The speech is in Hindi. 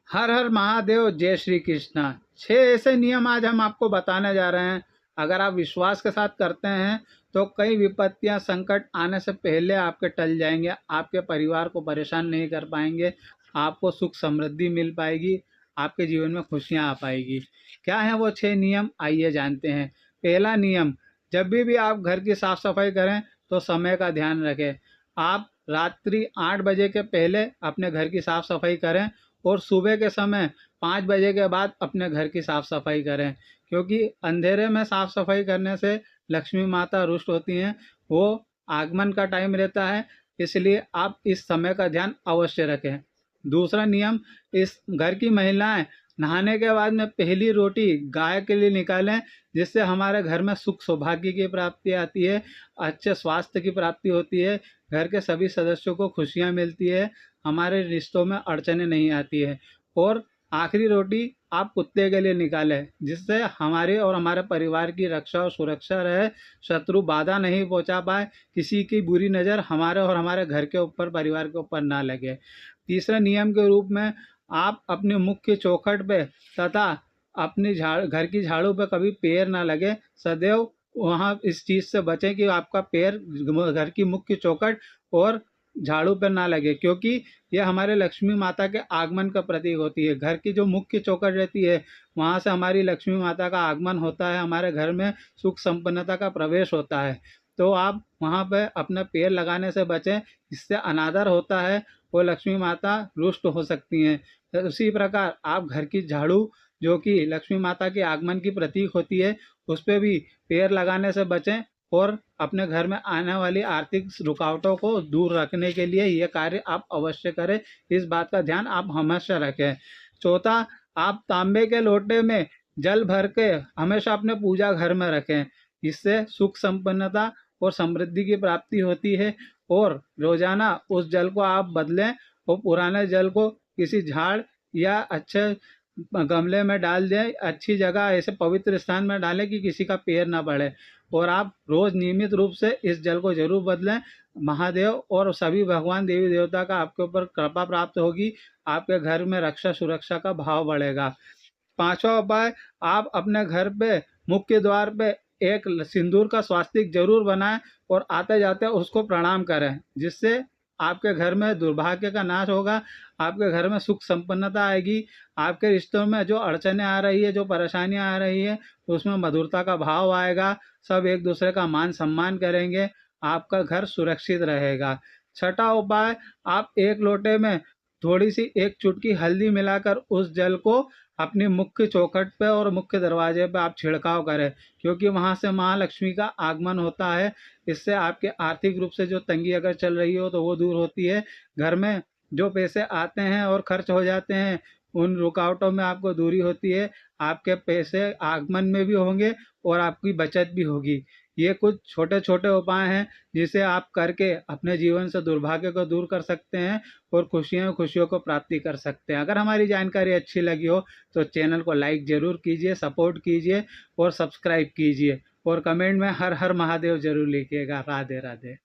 हर हर महादेव, जय श्री कृष्णा। 6 ऐसे नियम आज हम आपको बताने जा रहे हैं। अगर आप विश्वास के साथ करते हैं तो कई विपत्तियां, संकट आने से पहले आपके टल जाएंगे। आपके परिवार को परेशान नहीं कर पाएंगे, आपको सुख समृद्धि मिल पाएगी, आपके जीवन में खुशियां आ पाएगी। क्या है वो 6 नियम, आइए जानते हैं। पहला नियम, जब भी आप घर की साफ सफाई करें तो समय का ध्यान रखें। आप रात्रि 8 बजे के पहले अपने घर की साफ सफाई करें और सुबह के समय 5 बजे के बाद अपने घर की साफ सफाई करें, क्योंकि अंधेरे में साफ सफाई करने से लक्ष्मी माता रुष्ट होती हैं। वो आगमन का टाइम रहता है, इसलिए आप इस समय का ध्यान अवश्य रखें। दूसरा नियम, इस घर की महिलाएं नहाने के बाद में पहली रोटी गाय के लिए निकालें, जिससे हमारे घर में सुख सौभाग्य की प्राप्ति आती है, अच्छे स्वास्थ्य की प्राप्ति होती है, घर के सभी सदस्यों को खुशियां मिलती है, हमारे रिश्तों में अड़चने नहीं आती है। और आखिरी रोटी आप कुत्ते के लिए निकालें, जिससे हमारे और हमारे परिवार की रक्षा और सुरक्षा रहे, शत्रु बाधा नहीं पहुंचा पाए, किसी की बुरी नज़र हमारे और हमारे घर के ऊपर, परिवार के ऊपर ना लगे। तीसरे नियम के रूप में, आप अपने मुख्य चौखट पे तथा अपनी घर की झाड़ू पे कभी पैर ना लगे। सदैव वहाँ इस चीज़ से बचें कि आपका पैर घर की मुख्य चौखट और झाड़ू पर ना लगे, क्योंकि यह हमारे लक्ष्मी माता के आगमन का प्रतीक होती है। घर की जो मुख्य चौखट रहती है, वहाँ से हमारी लक्ष्मी माता का आगमन होता है, हमारे घर में सुख संपन्नता का प्रवेश होता है। तो आप वहाँ पर अपना पैर लगाने से बचें, इससे अनादर होता है, वो लक्ष्मी माता रुष्ट हो सकती हैं। तो उसी प्रकार आप घर की झाड़ू, जो कि लक्ष्मी माता के आगमन की प्रतीक होती है, उस पर भी पैर लगाने से बचें और अपने घर में आने वाली आर्थिक रुकावटों को दूर रखने के लिए ये कार्य आप अवश्य करें। इस बात का ध्यान आप हमेशा रखें। चौथा, आप तांबे के लोटे में जल भर के हमेशा अपने पूजा घर में रखें। इससे सुख संपन्नता और समृद्धि की प्राप्ति होती है। और रोजाना उस जल को आप बदलें और पुराने जल को किसी झाड़ या अच्छे गमले में डाल दें, अच्छी जगह, ऐसे पवित्र स्थान में डालें कि किसी का पैर ना पड़े। और आप रोज नियमित रूप से इस जल को जरूर बदलें। महादेव और सभी भगवान देवी देवता का आपके ऊपर कृपा प्राप्त होगी, आपके घर में रक्षा सुरक्षा का भाव बढ़ेगा। पांचवा उपाय, आप अपने घर पे मुख्य द्वार पे एक सिंदूर का स्वास्तिक जरूर बनाएं और आते जाते उसको प्रणाम करें, जिससे आपके घर में दुर्भाग्य का नाश होगा, आपके घर में सुख संपन्नता आएगी, आपके रिश्तों में जो अड़चने आ रही है, जो परेशानियां आ रही है, उसमें मधुरता का भाव आएगा, सब एक दूसरे का मान सम्मान करेंगे, आपका घर सुरक्षित रहेगा। छठा उपाय, आप एक लोटे में थोड़ी सी एक चुटकी हल्दी मिलाकर उस जल को अपनी मुख्य चौखट पे और मुख्य दरवाजे पे आप छिड़काव करें, क्योंकि वहां से महालक्ष्मी का आगमन होता है। इससे आपके आर्थिक रूप से जो तंगी अगर चल रही हो तो वो दूर होती है। घर में जो पैसे आते हैं और खर्च हो जाते हैं, उन रुकावटों में आपको दूरी होती है। आपके पैसे आगमन में भी होंगे और आपकी बचत भी होगी। ये कुछ छोटे छोटे उपाय हैं जिसे आप करके अपने जीवन से दुर्भाग्य को दूर कर सकते हैं और खुशियों खुशियों को प्राप्ति कर सकते हैं। अगर हमारी जानकारी अच्छी लगी हो तो चैनल को लाइक जरूर कीजिए, सपोर्ट कीजिए और सब्सक्राइब कीजिए, और कमेंट में हर हर महादेव जरूर लिखिएगा। राधे राधे।